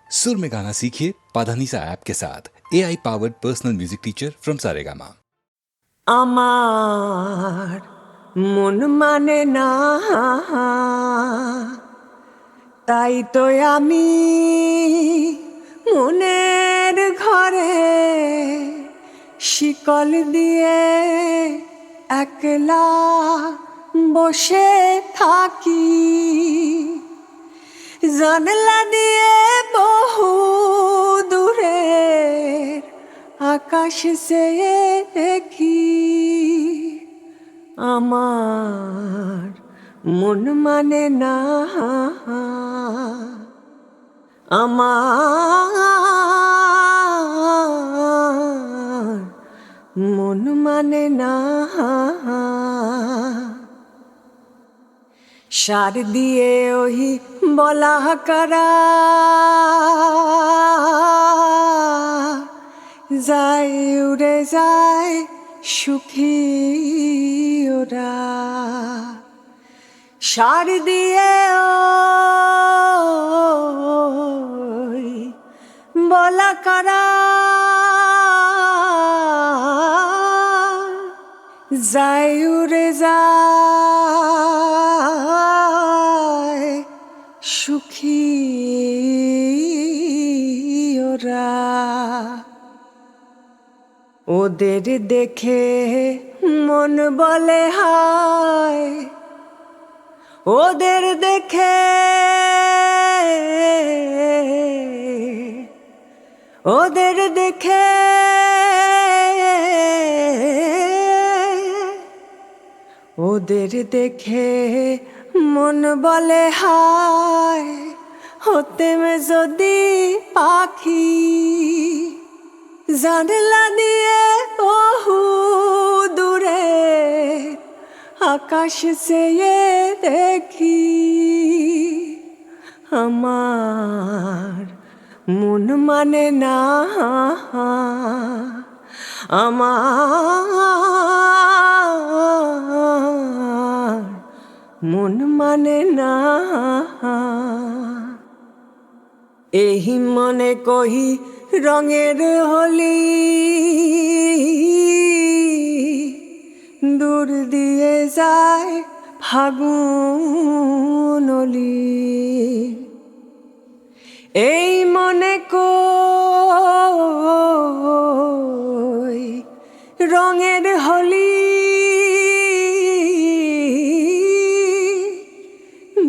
सुर में गाना सीखिए पाधानीसा ऐप के साथ AI powered personal music teacher from Saregama. আমার মন মানে না, তাই তো আমি মনের ঘরে শিকল দিয়ে একলা বসে থাকি। জানলা দিয়ে বহু দূরের আকাশ চেয়ে দেখি। আমার মন মানে না, আমার মন মানে না। সার দিয়ে ওই বলা করা যায়, উড়ে যায় সুখী ওরা। সার দিয়ে ওই বলা করা যায়, উড়ে যায় সুখী ওরা। ওদের দেখে মন বলে হায়, ওদের দেখে ওদের দেখে ওদের দেখে মন বলে হায়, হতেম যদি পাখি। জানলা দিয়ে বহু দূরে আকাশ চেয়ে দেখি। আমার মন মানে না, আমার মন মানে না। এই মনে কহি রঙের হোলি, দূর দিয়ে যায় ফাগুন অলি। এই মনে কই রঙের হোলি,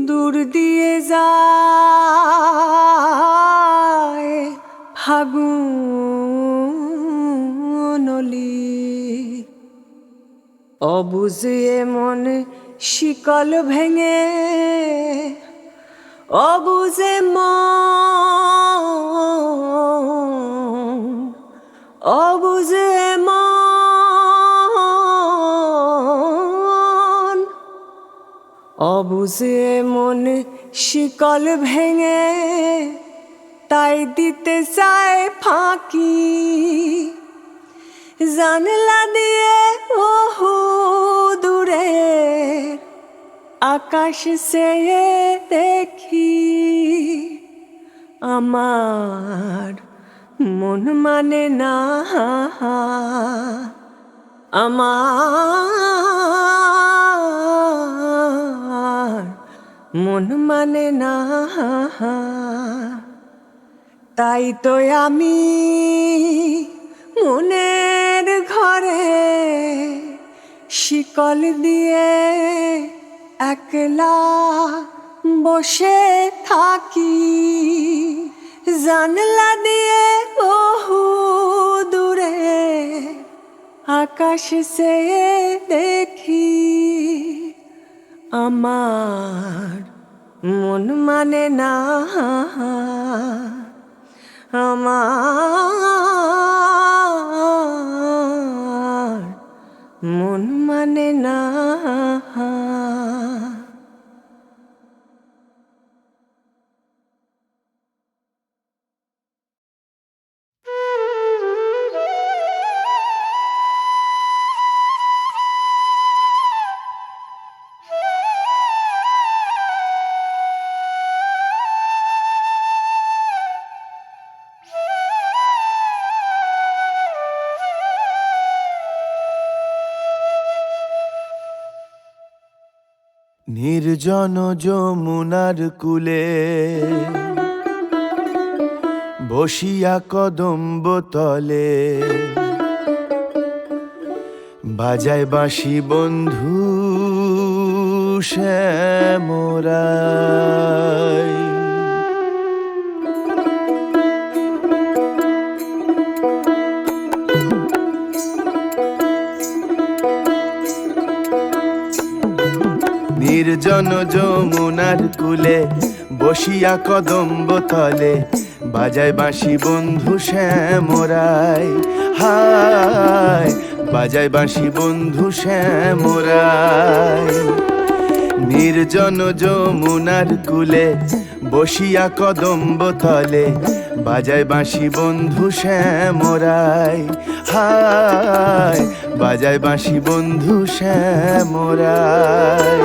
দূর দিয়ে যায় ফাগুন অলি। অবুঝে মন শিকল ভেঙে, অবুঝে মন, অবুঝে মন, অবুঝে মন শিকল ভেঙে তাই দিতে চায় ফাঁকি। জানলা দিয়ে বহু দূরে আকাশ চেয়ে দেখি। আমার মন মানে না, আমার মন মানে না। তাই তো আমি মনের ঘরে শিকল দিয়ে একলা বসে থাকি। জানলা দিয়ে বহু দূরে আকাশ চেয়ে দেখি। আমার মন মানে না, আমার মন মানে না। নির্জন যমুনার কূলে বসিয়া কদম্ব তলে বাজায় বাঁশি বন্ধু শ্যামরাই। নির্জন যমুনার কূলে বসিয়া কদম্ব তলে বাজায় বাঁশি বন্ধু শ্যামরাই। হায় বাজায় বাঁশি বন্ধু শ্যামরাই। নির্জন যমুনার কূলে বসিয়া কদম্ব তলে বাজায় বাঁশি বন্ধু শ্যামরাই। হায় বাজায় বাঁশি বন্ধু শ্যামরাই।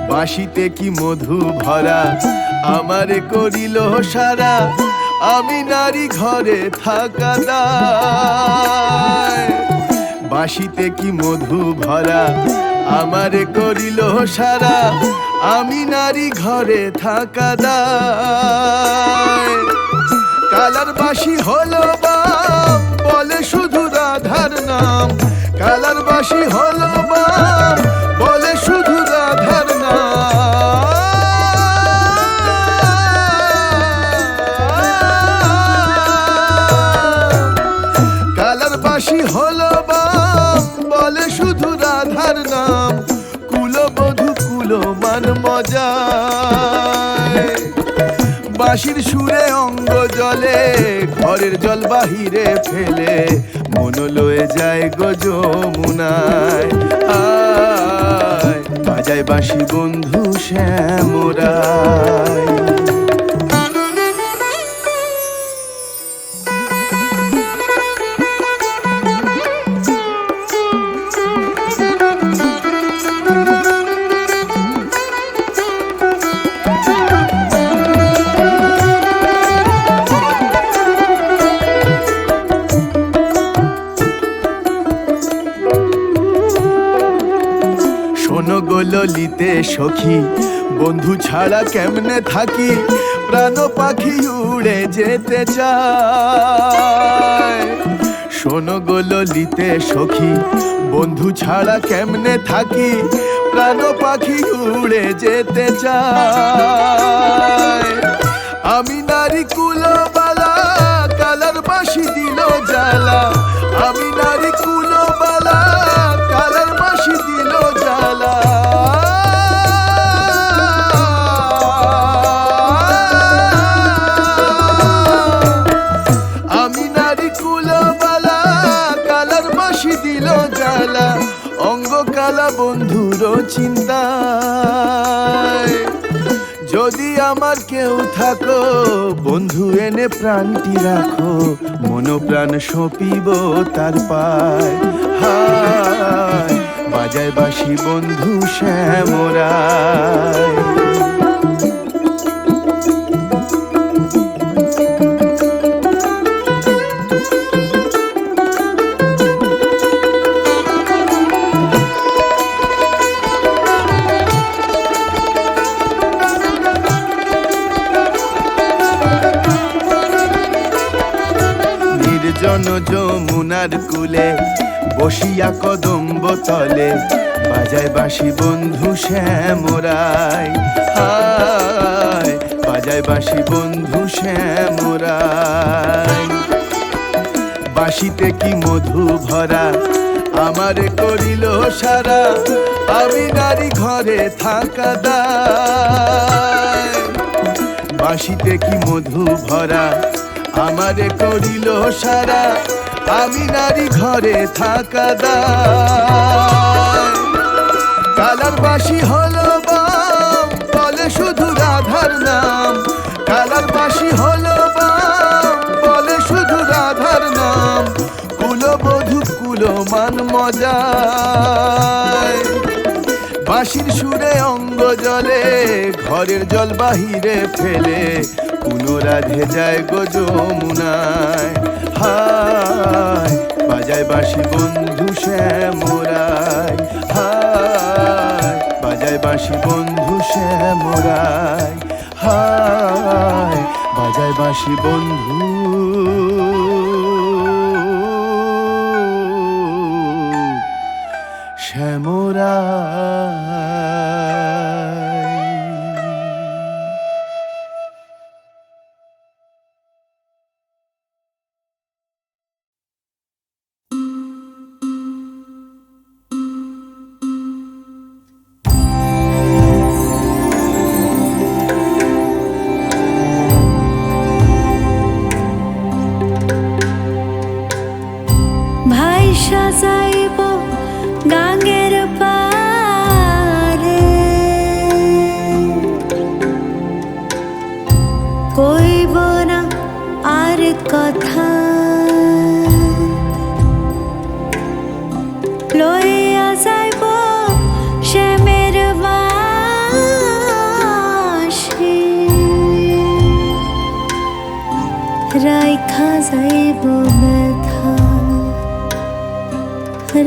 বাঁশিতে কি মধু ভরা আমারে করিল সারা, আমি নারী ঘরে থাকা দায়। বাঁশিতে কি মধু ভরা আমারে করিল সারা, আমি নারী ঘরে থাকা দায়। কালার বাঁশি হলো বাম বলে শুধু রাধার নাম, কালার বাঁশি হলো বাম বলে শুধু রাধার নাম। কালার বাঁশি হলো বাম বলে শুধু রাধার নাম, কুলবধূ কুলমান মজায়। বাঁশির সুরে অঙ্গ জলে ঘরের জল বাহিরে ফেলে মন লয়ে যায় গো যমুনায়। আয় বাজায় বাঁশি বন্ধু শ্যামরাই। শোনো গো ললিতে সখী বন্ধু ছাড়া কেমনে থাকি, প্রাণ পাখি উড়ে যেতে চায়। শোনো গো ললিতে সখী বন্ধু ছাড়া কেমনে থাকি, প্রাণ পাখি উড়ে যেতে চায়। আমি নারী কুলবালা কালার বাঁশি দিল জ্বালা, আমি নারী কুলবালা কালার বাঁশি দিল জ্বালা। আমি নারী কুলবালা কালার বাঁশি দিল জ্বালা, অঙ্গ কালা বন্ধুর চিন্তায়। যদি আমার কেউ থাকো বন্ধু এনে প্রাণটি রাখো, মন প্রাণ সঁপিব তার পায়। হায় বাজায় বাঁশি বন্ধু শ্যামরাই। নির্জন যমুনার কূলে বসিয়া কদম্ব তলে বাজায় বাঁশি বন্ধু শ্যামরাই। হায় বাজায় বাঁশি বন্ধু শ্যামরাই। বাঁশিতে কি মধু ভরা আমারে করিল সারা, আমি নারী ঘরে থাকা দায়। বাঁশিতে কি মধু ভরা আমারে করিল সারা, আমি নারী ঘরে থাকা দায়। কালার বাঁশি হলো বাম বলে শুধু রাধার নাম, কালার বাঁশি হলো বাম বলে শুধু রাধার নাম, কুলবধূ কুলমান মজায়। বাঁশির সুরে অঙ্গ জলে, ঘরের জল বাহিরে ফেলে, পুনরাধে যায় গো যমুনায়। হায় বাজায় বাঁশি বন্ধু শ্যামরায়, হায় বাজায় বাঁশি বন্ধু শ্যামরায়, হায় বাজায় বাঁশি বন্ধু শ্যামরায়। ভাইসা যাইব গাঙ্গের পারে, কইব না আর কথা, লইয়া যাইব শ্যামের বাঁশি, রাইখা যাইব ব্যথা,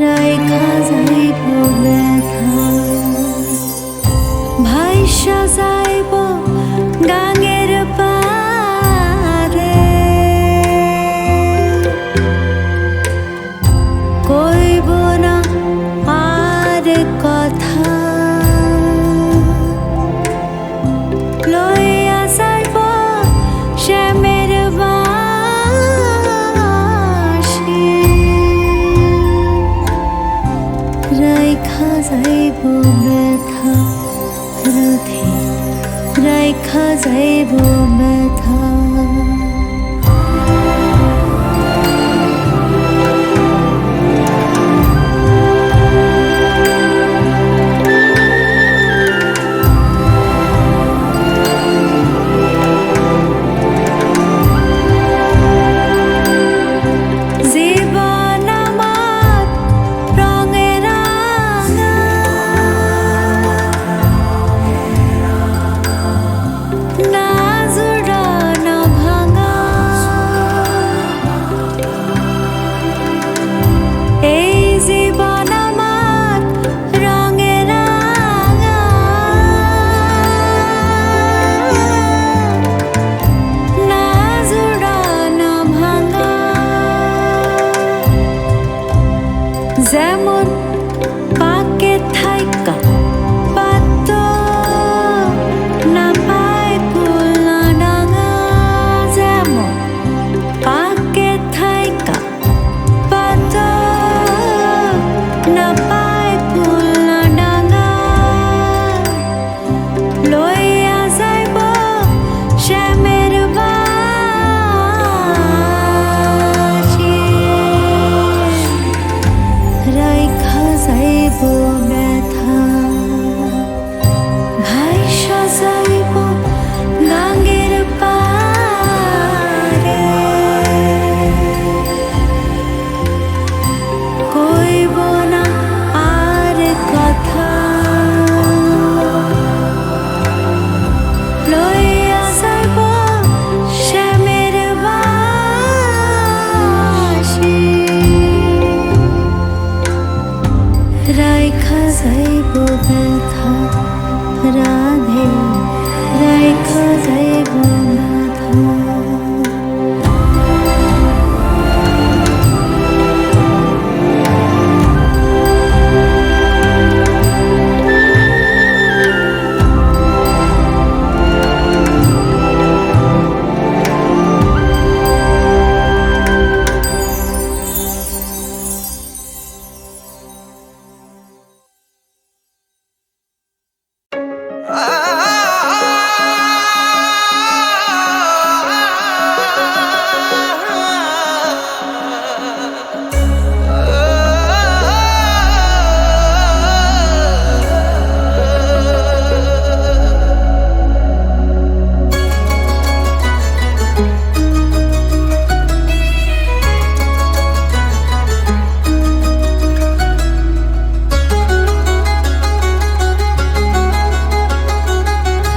রাইখা যাইব ব্যথা। ভাইসা যাইব গাঙ্গের পারে, কইব না আর কথা, লইয়া যাইব শ্যামের বাঁশি, রাইখা যাইব ব্যথা, রাধে রাইখা যাইব ব্যথা। জীবন আমার রঙে রাঙা, না জুড়ানো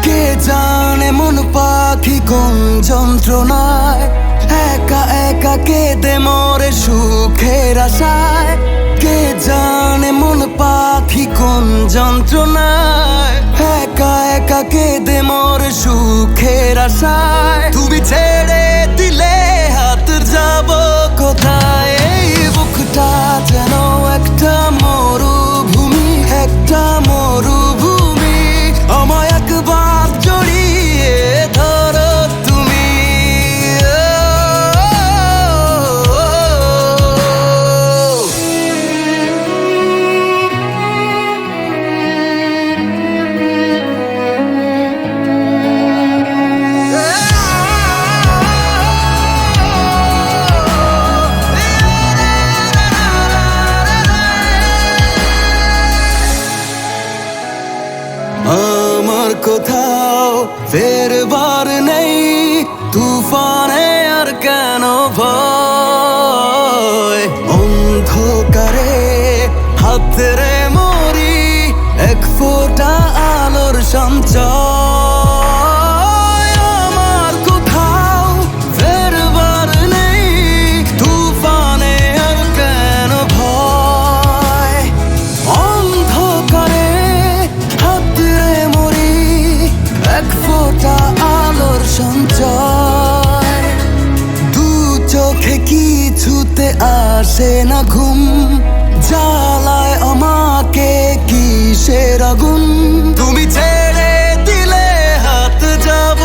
কে জানে মন পাখি কোন যন্ত্রণায় একা একা কেঁদে মরে সুখের আশায়। কে জানে মন পাখি কোন যন্ত্রণায় একা একা কেঁদে মরে সুখের আশায়। তুমি ছেড়ে দিলে হাত যাব কোথায়? এই বুকটা যেন একটা মরুভূমি, একটা মরুভূমি। আমায় একবার জড়িয়ে ধরো তুমি। আমার কোথাও ফেরবার নেই, তুফানে আর কেন ভয়? অন্ধকারে হাতরে মরি, এক ফোঁটা আলোর সঞ্চয়। আমার কোথাও ফেরবার নেই, তুফানে আর কেন ভয়? অন্ধকারে হাতরে মরি, এক ফোঁটা আলোর সঞ্চয়। দু চোখে কিছুতে আসে না ঘুম, জ্বালায় আমাকে কিসের আগুন? তুমি ছেড়ে দিলে হাত যাব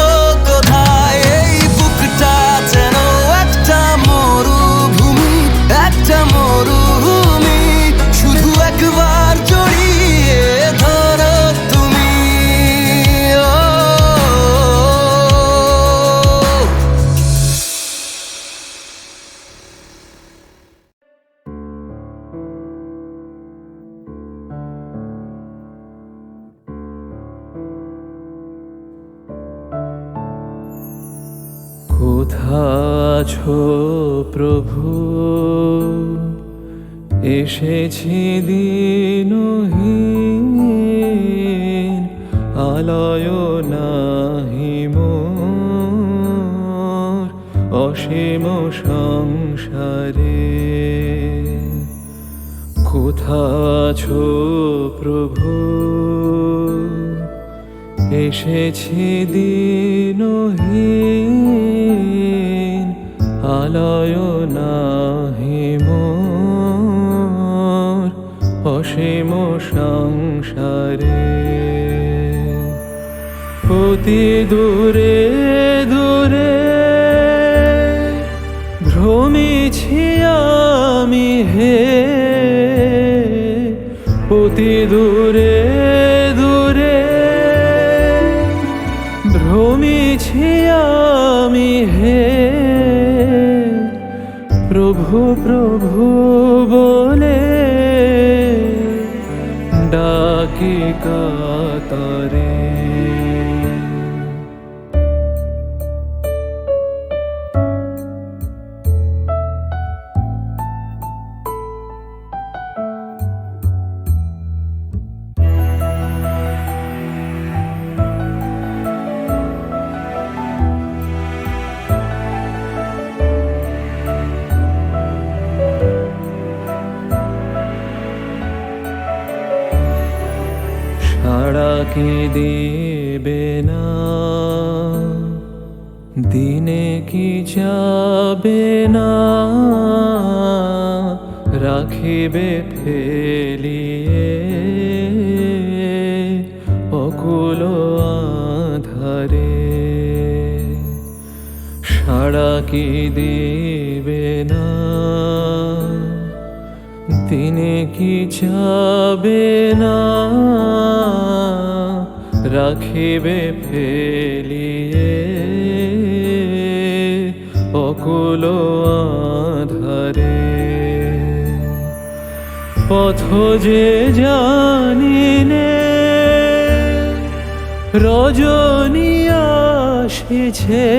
কোথায়? এই বুকটা যেন একটা মরুভূমি, একটা মরুভূমি। শুধু একবার জড়িয়ে ধরো তুমি। কোথা আছো প্রভু, এসেছি দিনহীন, আলয় নাহি মোর অসীম সংসারে। কোথা আছো প্রভু, এসেছি দিনহীন, আলয় নাহি মোর অসীম সংসারে। অতি দূরে দূরে ভ্রমিছি আমি হে, অতি দূরে দূরে ভ্রমিছি আমি হে। প্রভু প্রভু বলে ডাকি কাতরে। সাড়া কি দেবে না, দিনে কি যাবে না, রাখিবে ফেলিয়ে অকুল আধারে। সাড়া কি দেবে না, দিনে কি যাবে না, রাখিবে ফেলিয়ে অকুল আধারে। পথ যে জানিনে রজনী আসিছে,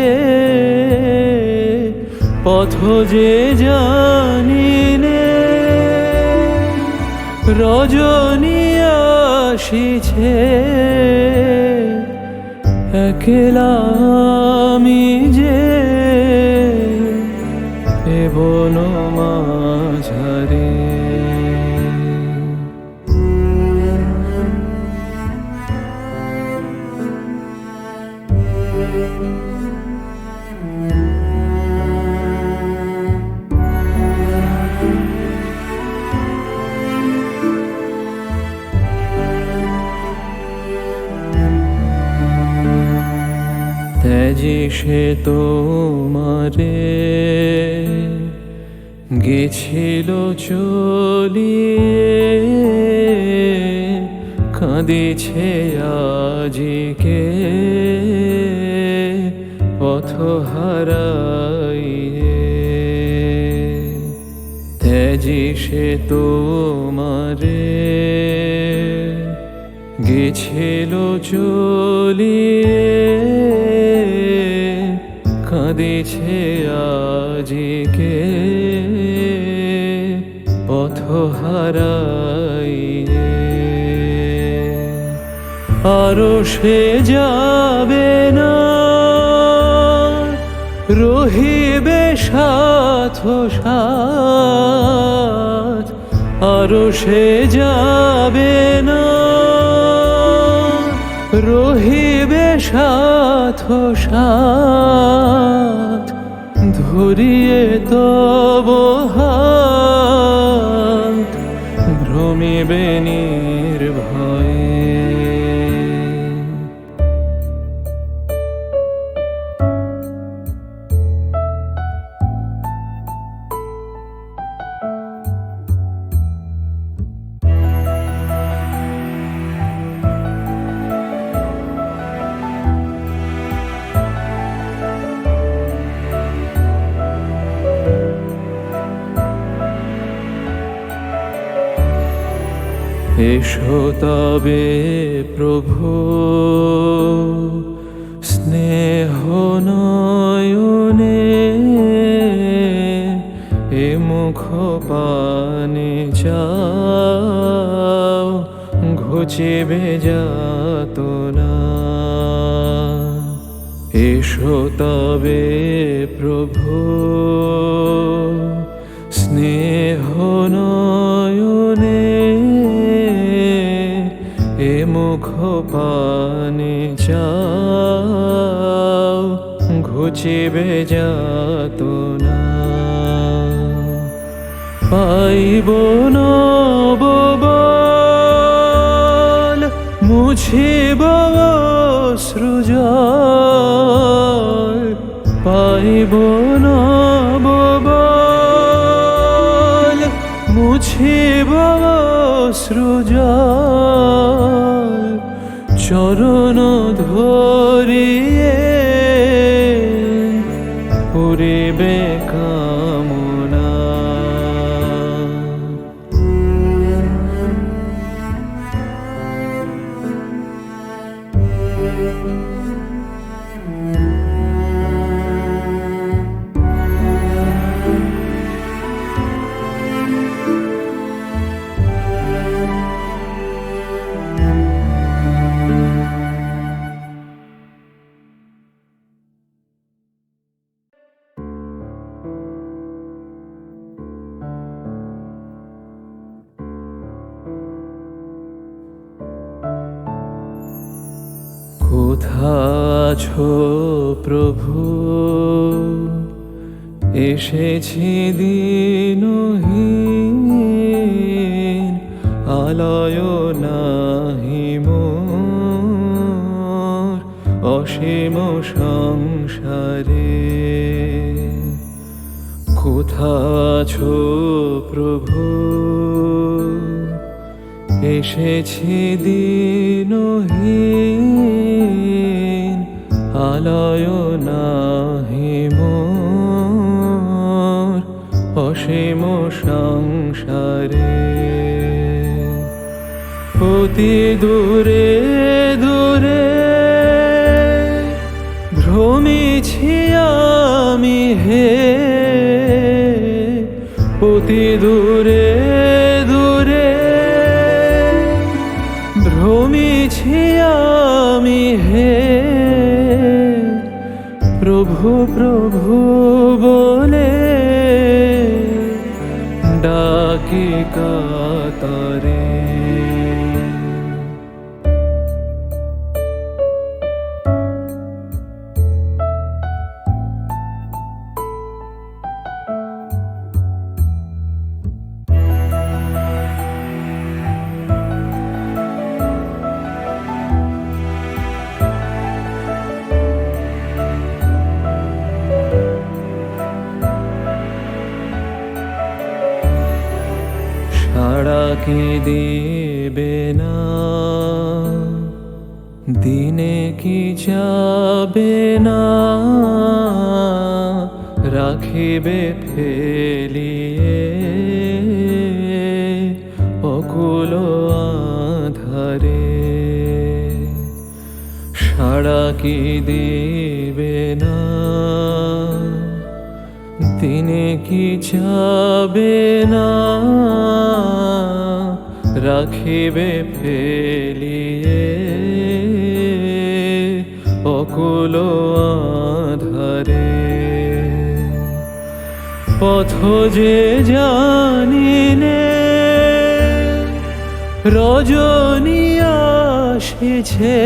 পথ যে জানিনে রজনী আসিছে, একলা আমি যে এ বন মাঝারে। ত্যাজি সে তোমারে গেছিল চলিয়ে, কাঁদিছে আজিকে পথ হারাইয়ে। ত্যাজি সে তোমারে গেছিল চলিয়ে, কাঁদিছে আজিকে পথ হারাইয়ে। আরো সে যাবে না, রহিবে সাথ সাথ। আরো সে যাবে না, রহিবে সাথ সাথ। ধরিয়ে তব হাত, ভ্রমিবে নির্ভয়ে। এসো তবে প্রভু স্নেহ নয়নে, এ মুখ পানে চাও ঘুচিবে যাতনা। এসো তবে প্রভু স্নেহ নয়নে, এ মুখ পানে চাও ঘুচিবে যাতনা। পাইব নব বল, মুছিব অশ্রুজল। পাইব নব বল, মুছিব অশ্রুজল। চরণ ধরিয়ে পুরিবে কামনা। কোথা আছো প্রভু, এসেছি দীনহীন। আলয় নাহি মোর অসীম সংসারে। কোথা আছো প্রভু, এসেছি দীনহীন। আলয় নাহি মোর অসীম সংসারে। অতি দূরে দূরে ভ্রমিছি আমি হে। অতি দূরে দূরে ভ্রমিছি আমি হে। প্রভু প্রভু বলে ডাকি কাতরে। সাড়া কি দেবে না, দিনে কি যাবে না, রাখিবে ফেলিয়ে অকুল আধারে। সাড়া কি দেবে না, দিনে কি যাবে না, রাখিবে ফেলিয়ে অকুল আধারে। পথ যে জানিনে রজনী আসিছে,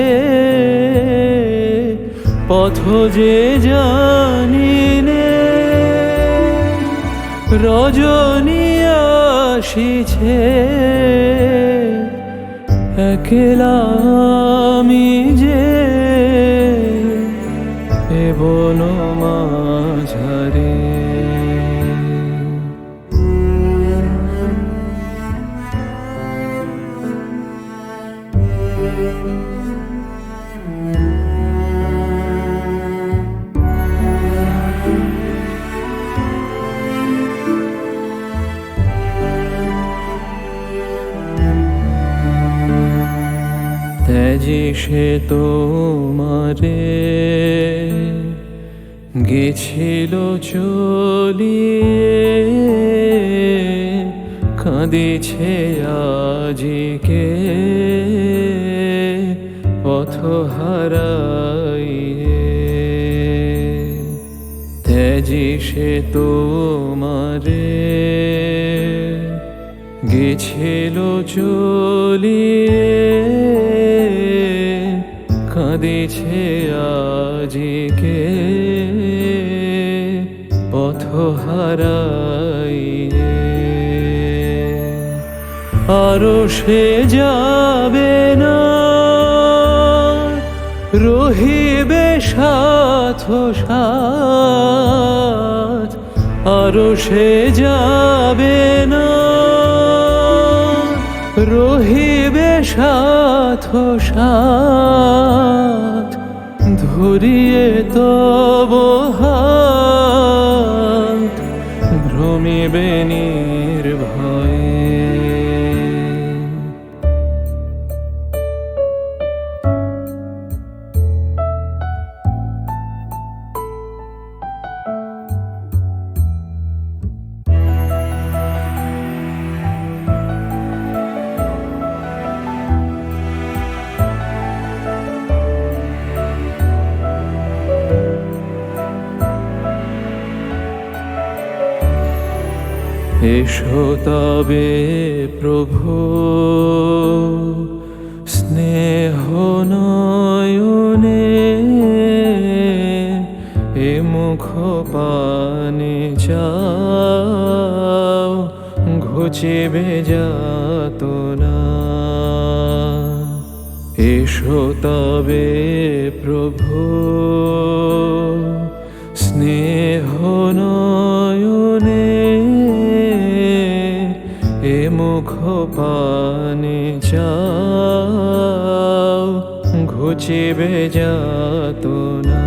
পথ যে জানিনে রজনী আসিছে, একলা আমি যে এ বন মাঝারে। ত্যাজি সে তোমারে গেছিল চলিয়ে, কাঁদিছে আজিকে পথ হারাইয়ে। ত্যাজি সে তোমারে গেছিল চলিয়ে, কাঁদিছে আজিকে পথ হারাইয়ে। আরো সে যাবে না, রহিবে সাথ সাথ। আরো সে যাবে না, রহিবে সাথ সাথ। ধরিয়ে তব হাত ভ্রমিবে নির্ভয়ে। এসো তবে প্রভু স্নেহ নয়নে, এ মুখ পানে যাও ঘুচিবে যাতনা। এসো তবে প্রভু স্নেহ নয়নে, এ মুখ পানে যাও ঘুচিবে যাতনা।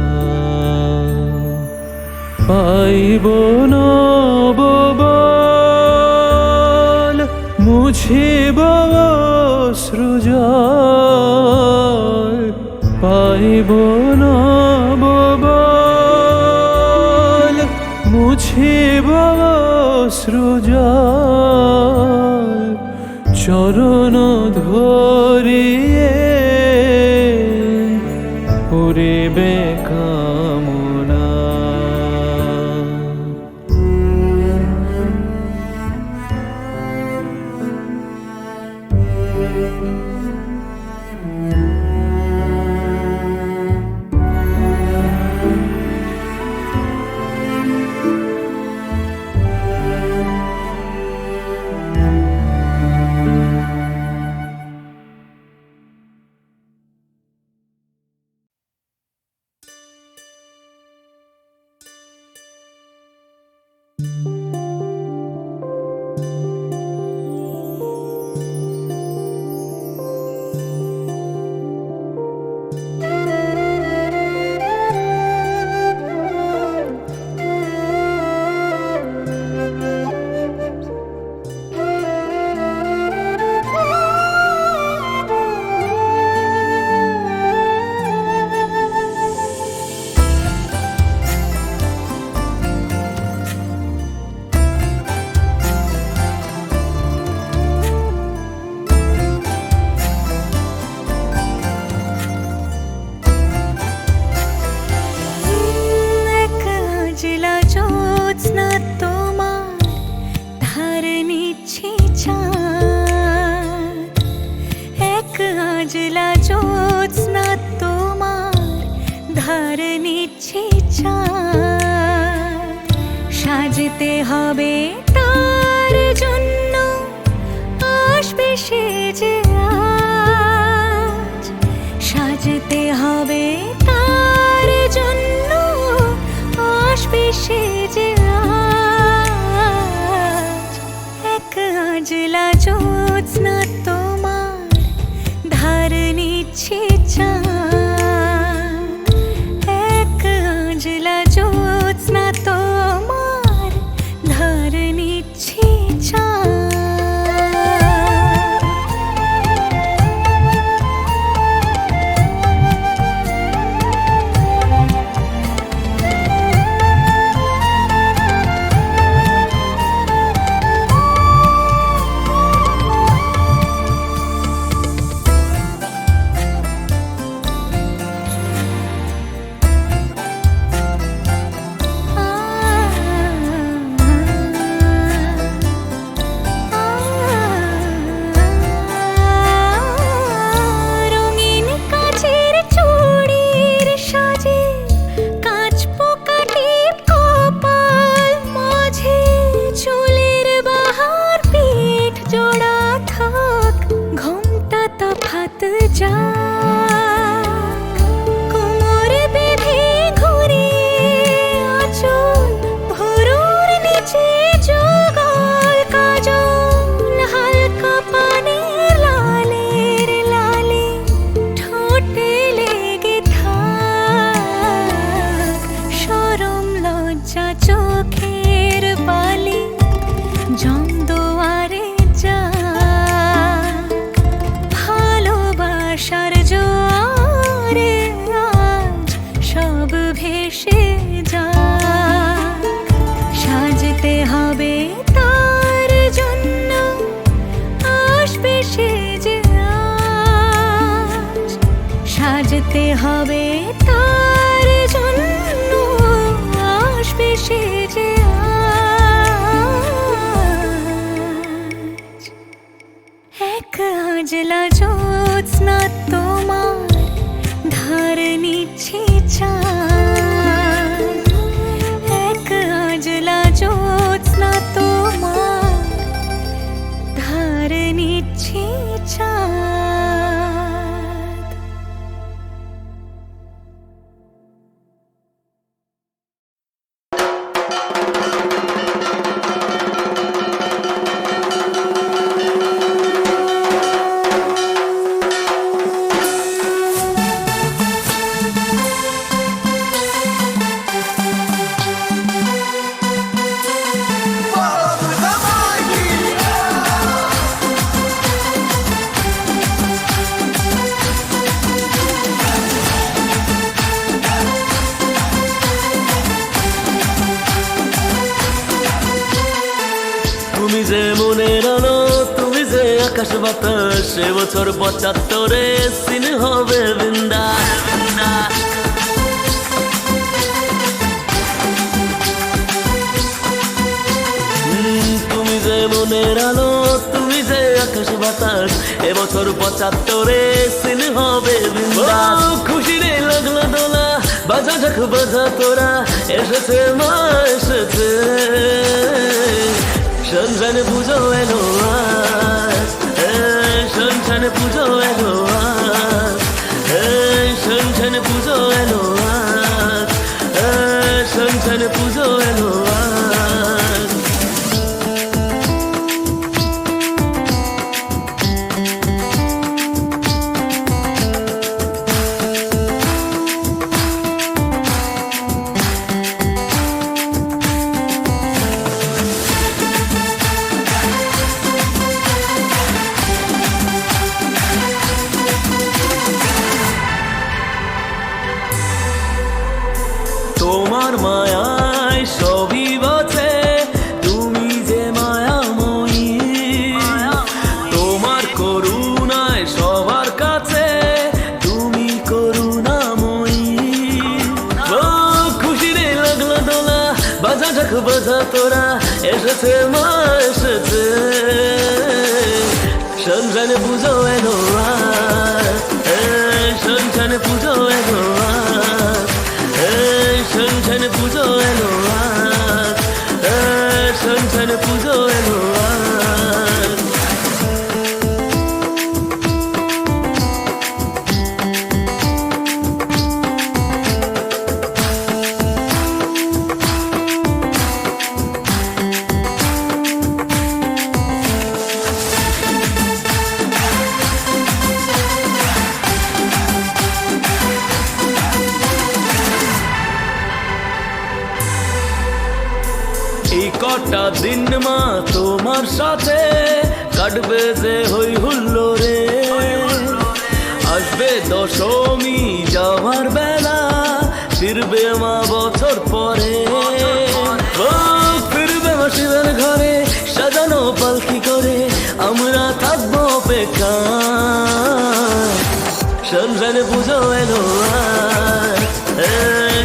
পাইব নব বল মুছিব অশ্রুজল, পাইব নব বল মুছিব অশ্রুজল। চরণ ধরিয়ে পুরিবে কামনা। ধার নিচ্ছে চাঁদ, সাজতে হবে তার জন্য, আসবে সে যে আজ। সাজতে হবে তার জন্য, আসবে সে যে আজ। এক আজলা জ্যোৎস্না তোমার ধার নিচ্ছে চাঁদ, এক আজলা জ্যোৎস্না তোমার ধার নিচ্ছে চাঁদ। রঙিন কাচের চুড়ির সাজে, কাঁচ পোকা টিপ কপাল মাঝে, চুলের বাহার পিঠ জোড়া থাক, ঘোমটা তফাত যা, কোমর বেঁধে ঘুরে আঁচল, ভুরুর নিচে যুগল কাজল, হালকা পানের লালের লালে, ঠোঁটে লেগে থাক, শরম লজ্জা চোখের বালি, জমদুয়ারে যা, ভালোবাসার জোয়ারে আজ সব ভেসে যা। সাজতে হবে তার জন্য, আসবে সে যে আজ। সাজতে হবে তার জন্য, আসবে সে যে আজ। এক আজলা জ্যোৎস্না তোমার ধার নিচ্ছে চাঁদ, এক আজলা জ্যোৎস্না তোমার ধার নিচ্ছে চাঁদ। তুমি যে মনের আলো, তুমি যে আকাশ বাতাস, এবছর ৭৫-এ সিন হবে বিন্দাস বিন্দাস। তুমি যে মনের আলো, তুমি যে আকাশ বাতাস, এবছর ৭৫-এ সিন হবে বিন্দাস। খুশি রে লাগলো দোলা, বাজা ঝাক বাজা তোরা, এসেছে মা এসেছে, সন্ধান পুজো এলো আজ, সন্ধান পুজো এলো আজ, সন্ধান পুজো এলো আজ, সন্ধান পুজো এলো আজ। তোমার মায়ায় সবই বাঁচে, তুমি যে মায়াময়ী, তোমার করুণায় সবার কাছে, তুমি করুণাময়ী। ও খুশি রে লাগলো দোলা, বাজা ঝাক বাজা তোরা, এসেছে মা এসেছে, সন্ধান পুজো এলো আজ, সন্ধান পুজো এলো আজ, কটা দিন মা তোমার সাথে কাটবে যে হই হুল্লোড়ে আসবে দশমী যাওয়ার বেলা ফিরবে মা বছর পরে ও ফিরবে মা শিবের ঘরে সাজানো পালকি করে আমরা থাকবো অপেক্ষা শনশনে পুজো এলো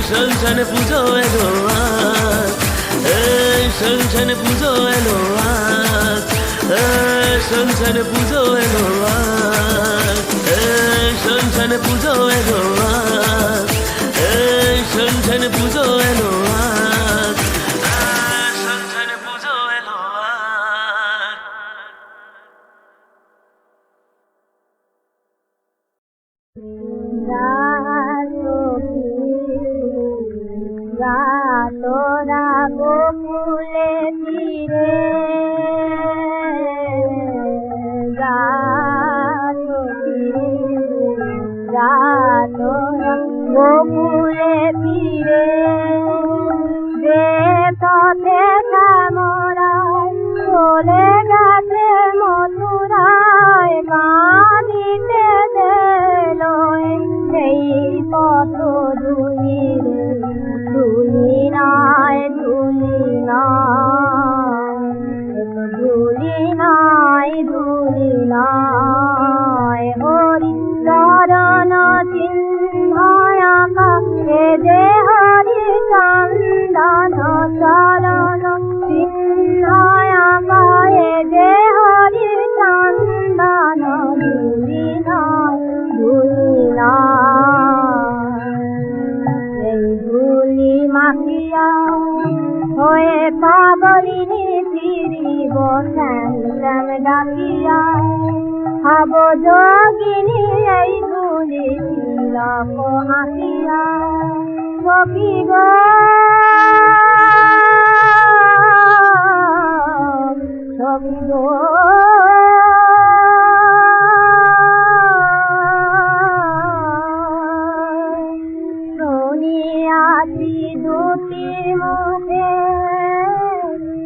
শনশনে পুজো এলো শনশনে পুজো এলো শনশনে পুজো এলো শনশনে পুজো এলো শনশনে পুজো এলো শনশনে পুজো এলো তোরা গোকুলে ফিরে তোরা গোকুলে ফিরে যে পথে শ্যামরায় চলে গেছে মথুরায় কাঁদিতে দিল সেই পথ ধুলি ধুলি নাই ধুলি নাই ধুলি নাই হরি চরণ চিহ্নয়াকা হে যে হরি চন্দন চরণ চিহ্নয়াকা হে যে হরি চন্দন ধুলি নাই ধুলি মাখিয়া হয়ে পাগলিনী ফিরিব শ্যাম শ্যাম ডাকিয়া হব যোগিনী এই ধুলি তিলক হাসিয়া সখী গো সখী গো শুনিয়াছি দুটি মুখে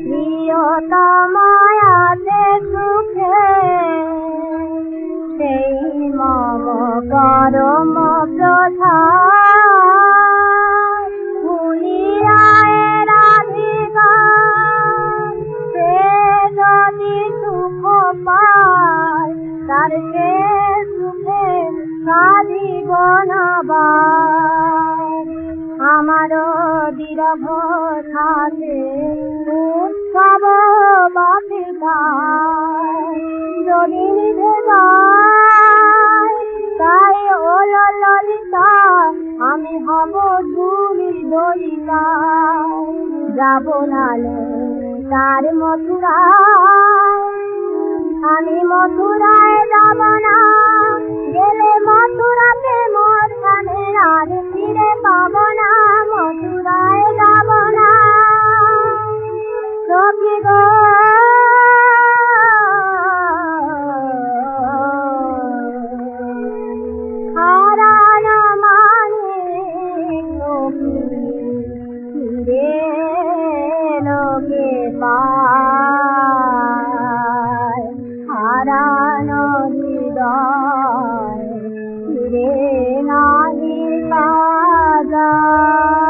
প্রিয়তমায়াতে সুখে সেই মম পরম প্রধান ভুলিয়ায় রাধিকা সে যদি সুখ পায় তার সে সুখে সাধিব না আমারও বিরহ থাকে উৎসব বাপিতা যদি নিভে যায় তাই ওল ললিতা আমি হব ধুলি দলিতা যাব নালে তার মথুরায় আমি মথুরায় যাব না গেলে মথুরাতে মোর কানে আর ফিরে পাব না মথুরায় যাব না সখী গো হারান মানে ফিরে লোকে পায় হারান হৃদয় ফিরে নাহি পাওয়া যায়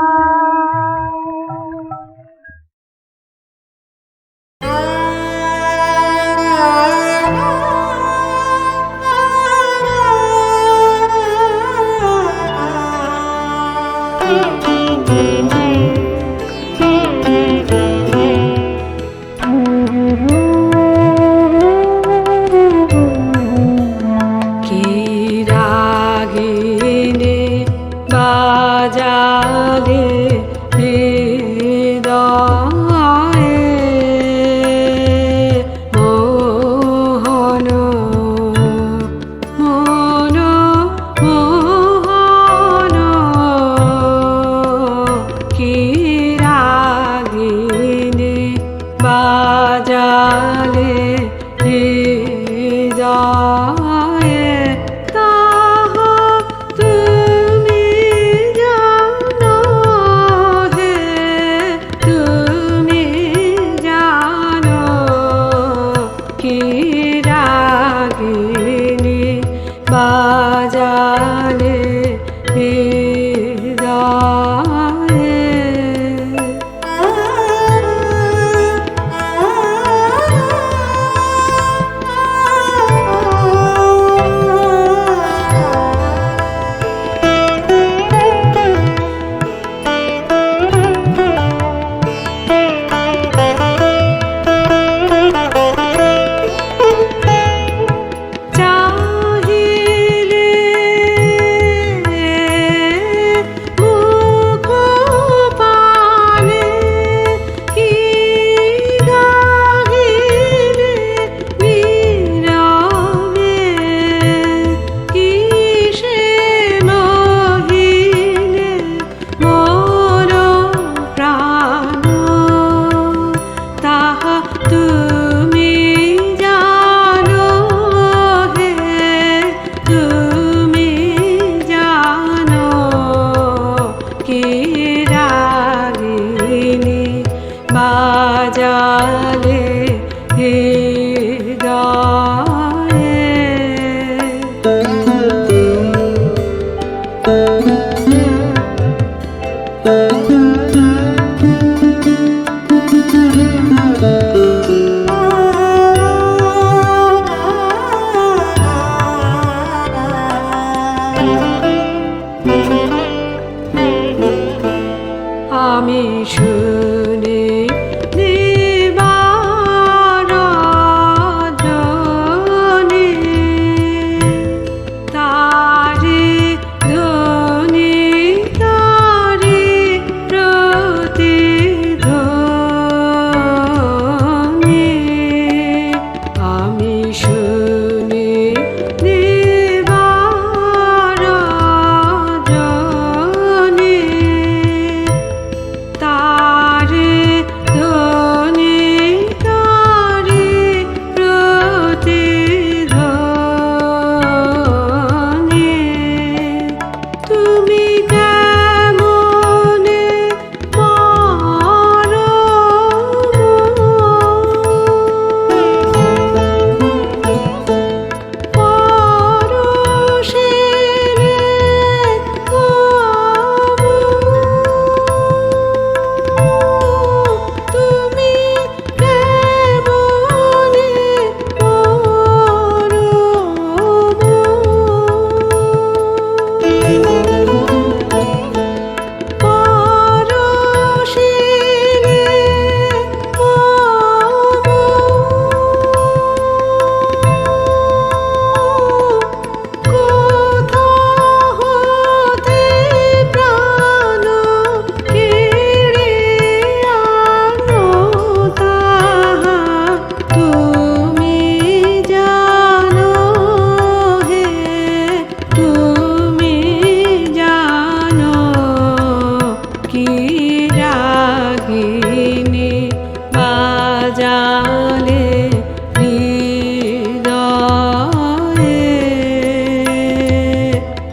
আমি শুনি নিবার জনি তারি ধ্বনি তারি প্রতিধ্বনি আমি শুনি নিবার জনি তারে ধ্বনি তারে প্রতিধ্বনি তুমি কেমনে পারো পরশের তুমি কেমনে কোথা হতে প্রাণ কেড়ে আনো তাহা তুমি জানো হে তুমি জানো কি রাগিনী বাজালে হৃদয়ে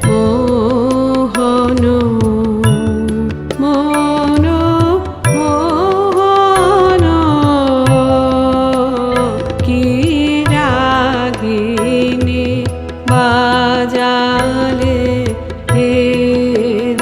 মোহন মন মোহন কি রাগিনী বাজালে হৃদয়ে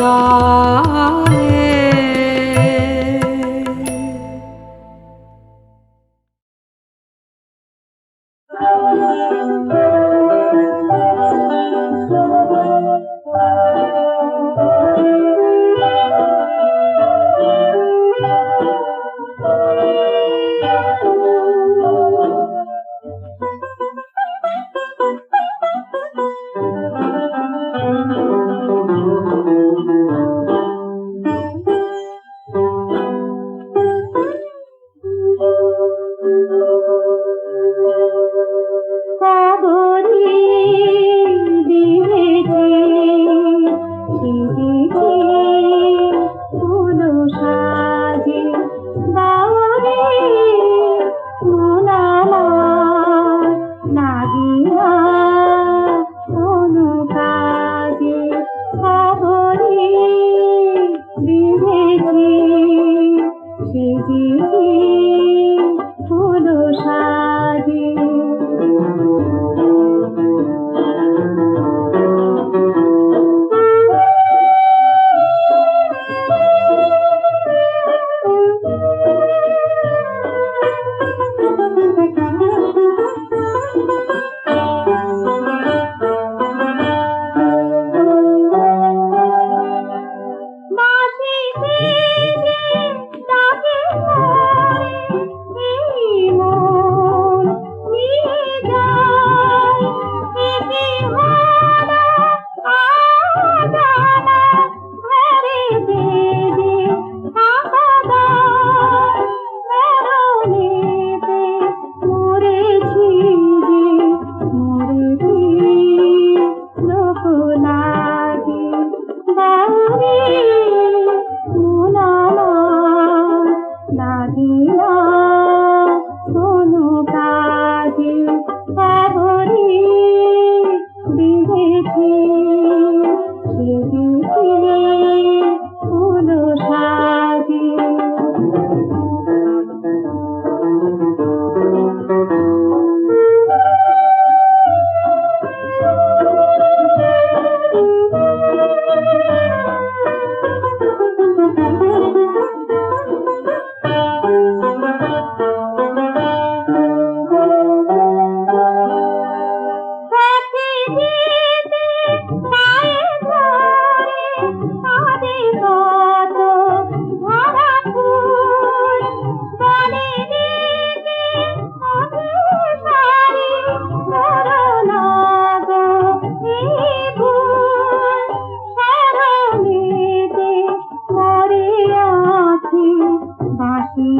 বাসি